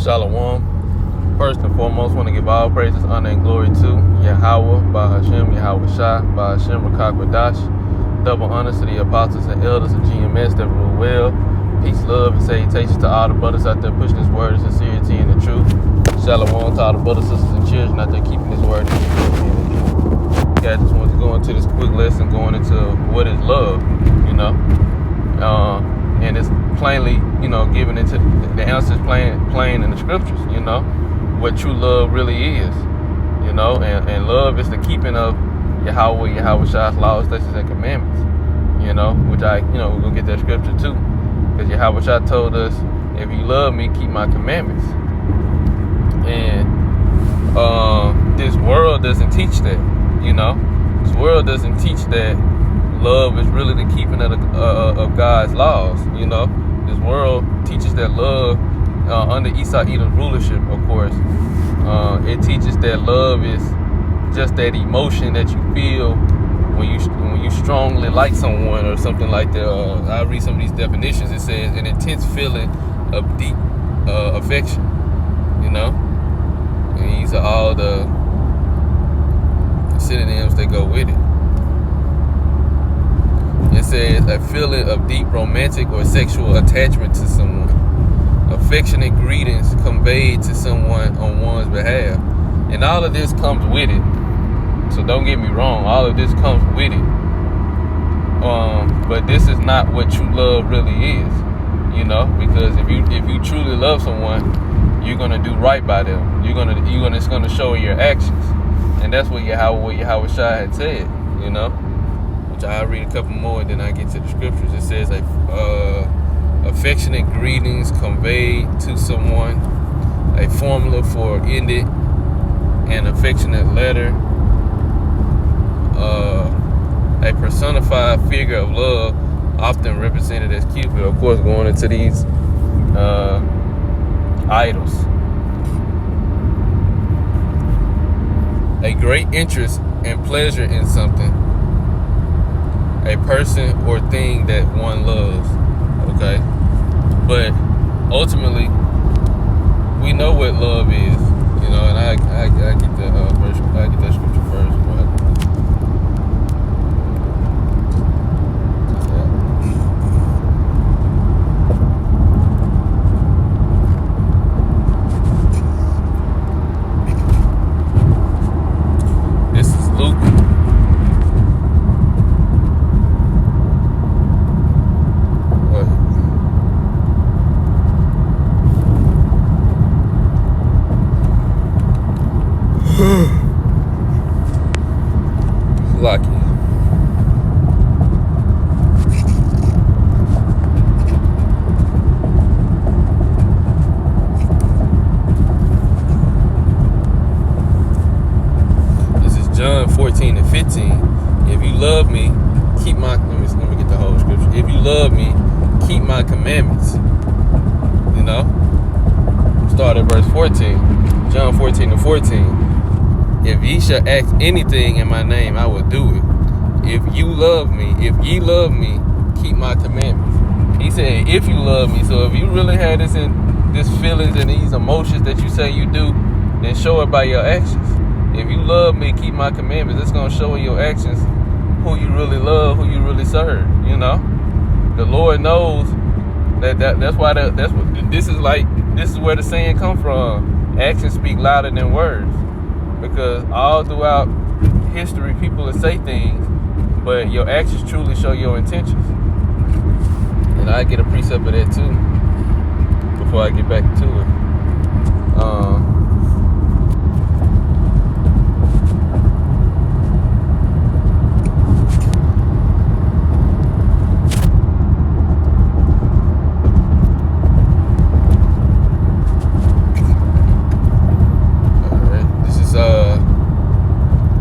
Shalom. First and foremost, want to give all praises, honor, and glory to Yahweh, Bahashem, Yahweh Shai, Bahashem, Rakak Wadash. Double honors to the apostles and elders of GMS that rule well. Peace, love, and salutations to all the brothers out there pushing this word of sincerity and the truth. Shalom to all the brothers, sisters, and children out there keeping this word of sincerity and the truth. Okay, I just want to go into this quick lesson going into what is love, and it's plainly, giving it to the answers plain in the scriptures, what true love really is, and love is the keeping of Yahweh Shai's laws, statutes, and commandments, which we're going to get that scripture too, because Yahweh Shai told us, if you love me, keep my commandments. And this world doesn't teach that, this world doesn't teach that love is really the keeping of God's laws. This world teaches that love under Esau Edom's rulership, of course. It teaches that love is just that emotion that you feel when you strongly like someone or something like that. I read some of these definitions. It says an intense feeling of deep affection. And these are all the synonyms that go with it. It says a feeling of deep romantic or sexual attachment to someone. Affectionate greetings conveyed to someone on one's behalf. And all of this comes with it. So don't get me wrong, all of this comes with it. But this is not what true love really is. Because if you truly love someone, you're gonna do right by them. It's gonna show in your actions. And that's what Yahweh Shai had said, which I'll read a couple more and then I get to the scriptures. It says affectionate greetings conveyed to someone, a formula for ended an affectionate letter, a personified figure of love, often represented as Cupid. Of course, going into these idols. A great interest and pleasure in something, a person or thing that one loves. Okay, but ultimately, we know what love is, and I get the verse, I get that scripture first. This is Luke. Lucky. This is John 14 and 15. If you love me, keep my, let me get the whole scripture. If you love me, keep my commandments. Start at verse 14. John 14 and 14. If ye shall ask anything in my name, I will do it. If ye love me, keep my commandments. He said, if you love me. So if you really have this feelings and these emotions that you say you do, then show it by your actions. If you love me, keep my commandments. It's gonna show in your actions who you really love, who you really serve. The Lord knows that's why this is where the saying come from. Actions speak louder than words. Because all throughout history, people will say things, but your actions truly show your intentions. And I get a precept of that too, before I get back to it.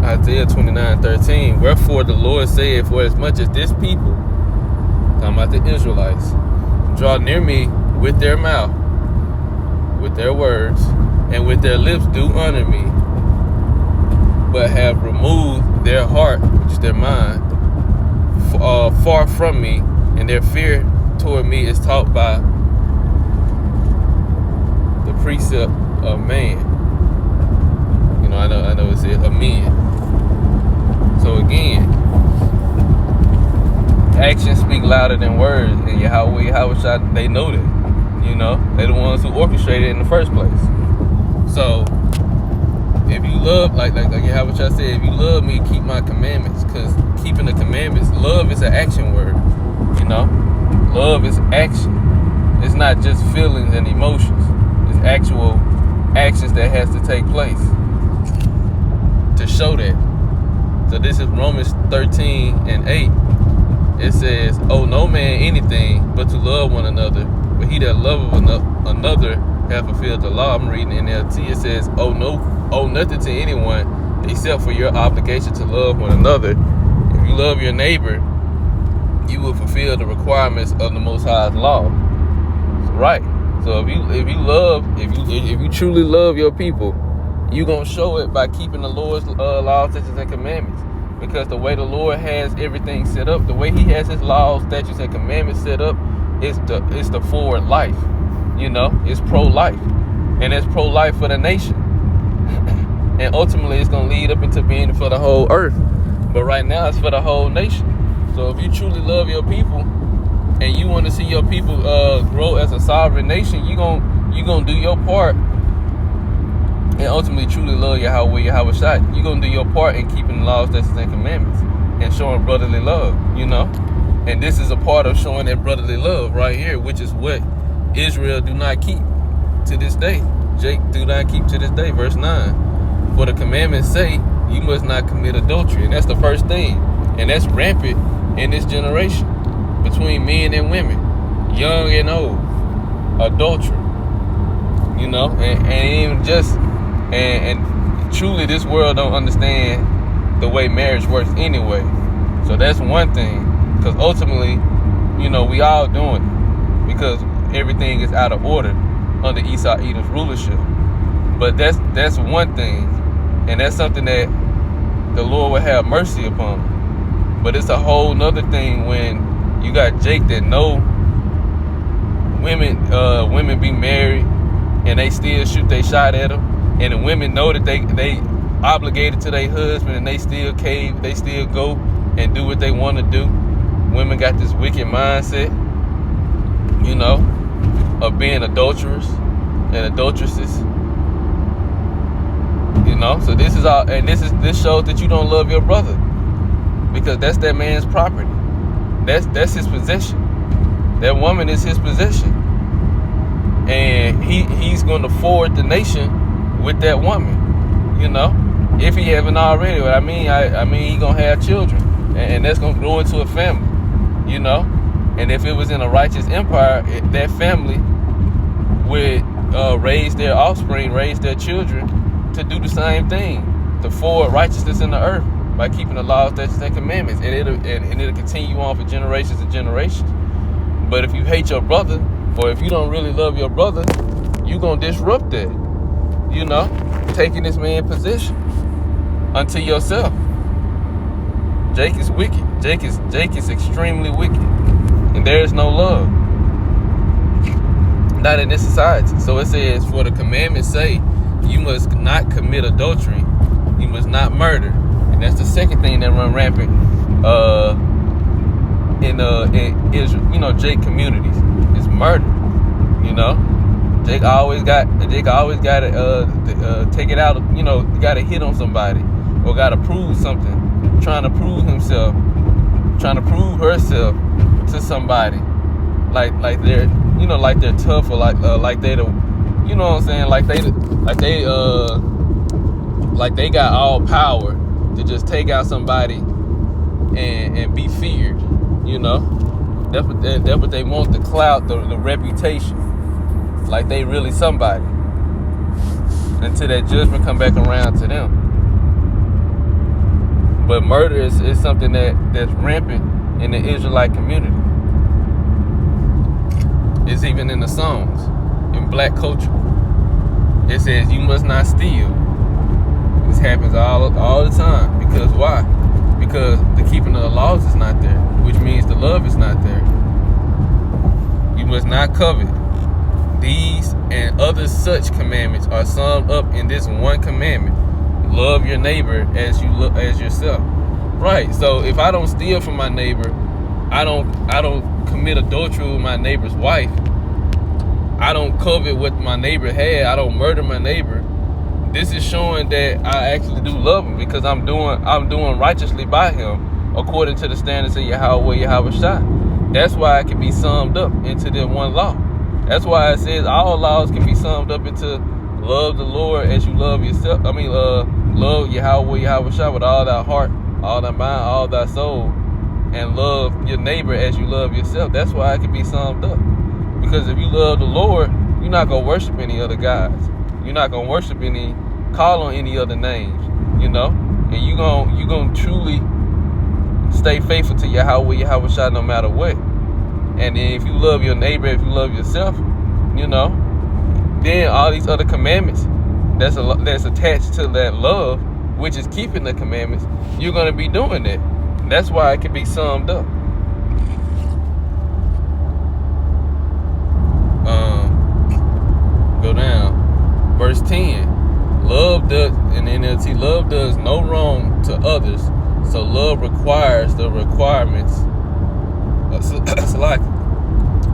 Isaiah 29:13. Wherefore the Lord said, for as much as this people, talking about the Israelites, draw near me with their mouth, with their words, and with their lips do honor me, but have removed their heart, which is their mind, far from me, and their fear toward me is taught by the precept of man. You know, I know it says of men. So again, actions speak louder than words, and Yahweh, they know that. You know, they're the ones who orchestrated it in the first place. So if you love, like Yahweh said, if you love me, keep my commandments. Because keeping the commandments, love is an action word. You know, love is action. It's not just feelings and emotions. It's actual actions that has to take place to show that. So this is Romans 13:8. It says, "Owe no man anything but to love one another. But he that loveth another hath fulfilled the law." I'm reading NLT. It says, owe nothing to anyone except for your obligation to love one another. If you love your neighbor, you will fulfill the requirements of the Most High's law. Right. So if you truly love your people, you gonna show it by keeping the Lord's laws, statutes, and commandments. Because the way the Lord has everything set up, the way He has His laws, statutes, and commandments set up, it's the forward life. You know, it's pro-life, and it's pro-life for the nation. And ultimately, it's gonna lead up into being for the whole earth. But right now, it's for the whole nation. So if you truly love your people, and you want to see your people grow as a sovereign nation, you gonna do your part, and ultimately truly love Yahweh Shai. You gonna do your part in keeping the laws, statutes, and commandments, and showing brotherly love. You know, and this is a part of showing that brotherly love right here, which is what Israel do not keep to this day. Jake do not keep to this day. Verse 9: "For the commandments say, you must not commit adultery," and that's the first thing, and that's rampant in this generation. Between men and women, young and old, adultery, you know, and truly this world don't understand the way marriage works anyway. So that's one thing, because ultimately, you know, we all doing it because everything is out of order under Esau Edom's rulership. But that's one thing, and that's something that the Lord will have mercy upon. But it's a whole nother thing when you got Jake that know women be married and they still shoot their shot at them, and the women know that they obligated to their husband and they still cave, they still go and do what they want to do. Women got this wicked mindset, you know, of being adulterers and adulteresses. You know, so this is all, and this shows that you don't love your brother, because that's that man's property. That's his possession. That woman is his possession, and he's going to forward the nation with that woman. You know, if he haven't already. I mean, he gonna have children, and that's gonna grow into a family. You know, and if it was in a righteous empire, that family would raise their offspring, raise their children to do the same thing, to forward righteousness in the earth by keeping the laws, statutes, and commandments, and it'll continue on for generations and generations. But if you hate your brother, or if you don't really love your brother, you gonna disrupt that. You know, taking this man's position unto yourself. Jake is wicked. Jake is extremely wicked, and there is no love, not in this society. So it says, "For the commandments say, you must not commit adultery, you must not murder." And that's the second thing that run rampant in Israel, you know, Jake communities, is murder. You know, Jake always got to take it out. You know, got to hit on somebody or got to prove something, trying to prove himself, trying to prove herself to somebody, like they're, you know, like they're tough, or like they the, you know what I'm saying, like they got all power to just take out somebody and be feared. You know, that's what they want, the clout, the reputation, like they really somebody, until that judgment come back around to them. But murder is something that's rampant in the Israelite community. It's even in the songs, in black culture. It says, "You must not steal." This happens all the time. Because why? Because the keeping of the laws is not there, which means the love is not there. You must not covet. These and other such commandments are summed up in this one commandment: love your neighbor as you look as yourself. Right. So if I don't steal from my neighbor, I don't commit adultery with my neighbor's wife, I don't covet what my neighbor had, I don't murder my neighbor, this is showing that I actually do love him, because I'm doing righteously by him according to the standards of Yahweh Shai. That's why it can be summed up into the one law. That's why it says all laws can be summed up into love the Lord as you love yourself. Love Yahweh Shai with all thy heart, all thy mind, all thy soul, and love your neighbor as you love yourself. That's why it can be summed up. Because if you love the Lord, you're not going to worship any other gods. You're not going to call on any other names, and you're going to truly stay faithful to Yahweh Shai no matter what. And then if you love your neighbor, if you love yourself, then all these other commandments that's attached to that love, which is keeping the commandments, you're going to be doing it. That's why it can be summed up. Go down. Verse 10. Love does, in NLT, love does no wrong to others, so love requires the requirements.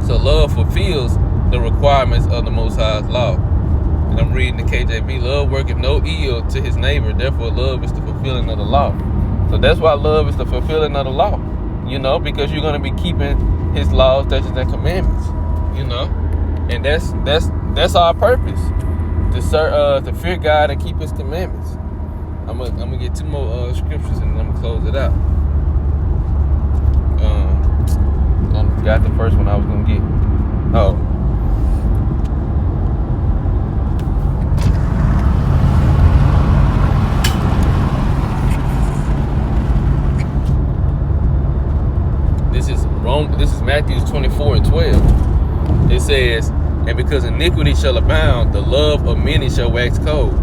So love fulfills the requirements of the Most High's law. And I'm reading the KJV. Love worketh no ill to his neighbor, therefore love is the fulfilling of the law. So that's why love is the fulfilling of the law, because you're going to be keeping his laws, statutes, and commandments, and that's our purpose, to fear God and keep his commandments. I'm gonna get two more scriptures and then I'm gonna close it out. I forgot the first one I was gonna get. Oh. This is Matthew 24:12. It says, and because iniquity shall abound, the love of many shall wax cold.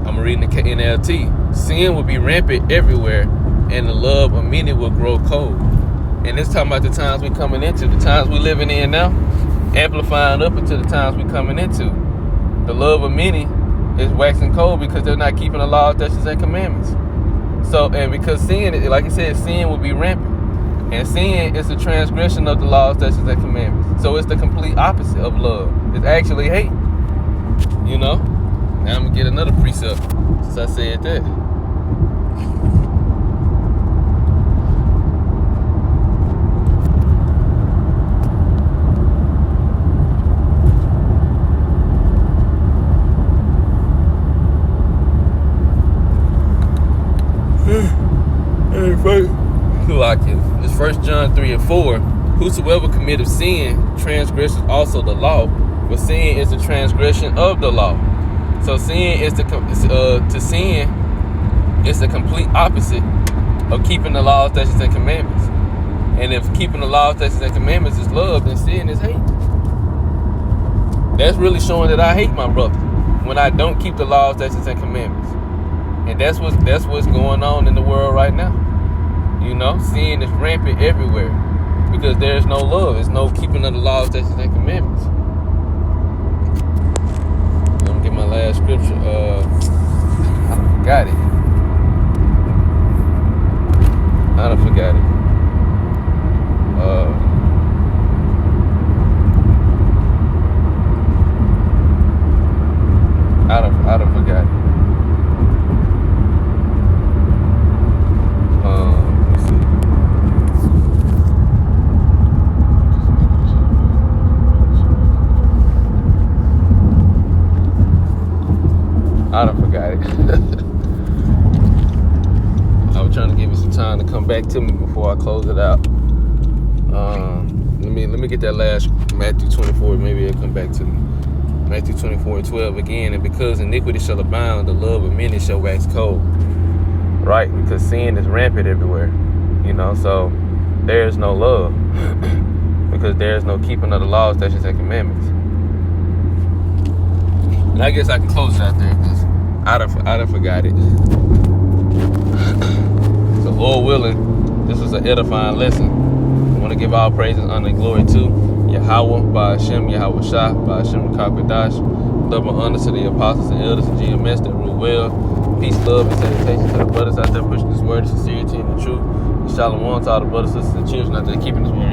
I'm reading the NLT. Sin will be rampant everywhere, and the love of many will grow cold. And it's talking about the times we're coming into, the times we're living in now, amplifying up into the times we're coming into. The love of many is waxing cold because they're not keeping the law, statutes, and commandments. So, and because sin, like I said, sin will be rampant. And sin is the transgression of the law, statutes, and commandments. So it's the complete opposite of love. It's actually hate. Now I'm going to get another precept since I said that. It's 1 John 3:4. Whosoever committeth sin transgresses also the law, for sin is the transgression of the law. So sin is to sin is the complete opposite of keeping the laws, statutes, and commandments. And if keeping the laws, statutes, and commandments is love, then sin is hate. That's really showing that I hate my brother when I don't keep the laws, statutes, and commandments. And that's what's going on in the world right now. Sin is rampant everywhere because there's no love. There's no keeping of the laws, statutes, and commandments. Let me get my last scripture. I forgot it. I done forgot it. I done forgot it. Let's see. I done forgot it. I was trying to give you some time to come back to me before I close it out. Let me get that last Matthew 24. Maybe it'll come back to me. Matthew 24:12 again. And because iniquity shall abound, the love of many shall wax cold. Right? Because sin is rampant everywhere. So there's no love. Because there's no keeping of the laws, statutes, and commandments. And I guess I can close it out there because I done forgot it. So Lord willing, this was an edifying lesson. I want to give all praises, honor, and glory to Yahweh, by Hashem, Yahweh Shah, by Hashem Kakadash. Love and honor to the apostles and elders and GMS that rule well. Peace, love, and salutation to the brothers out there pushing this word of sincerity and the truth. And shalom to all the brothers, sisters, and children out there keeping this word.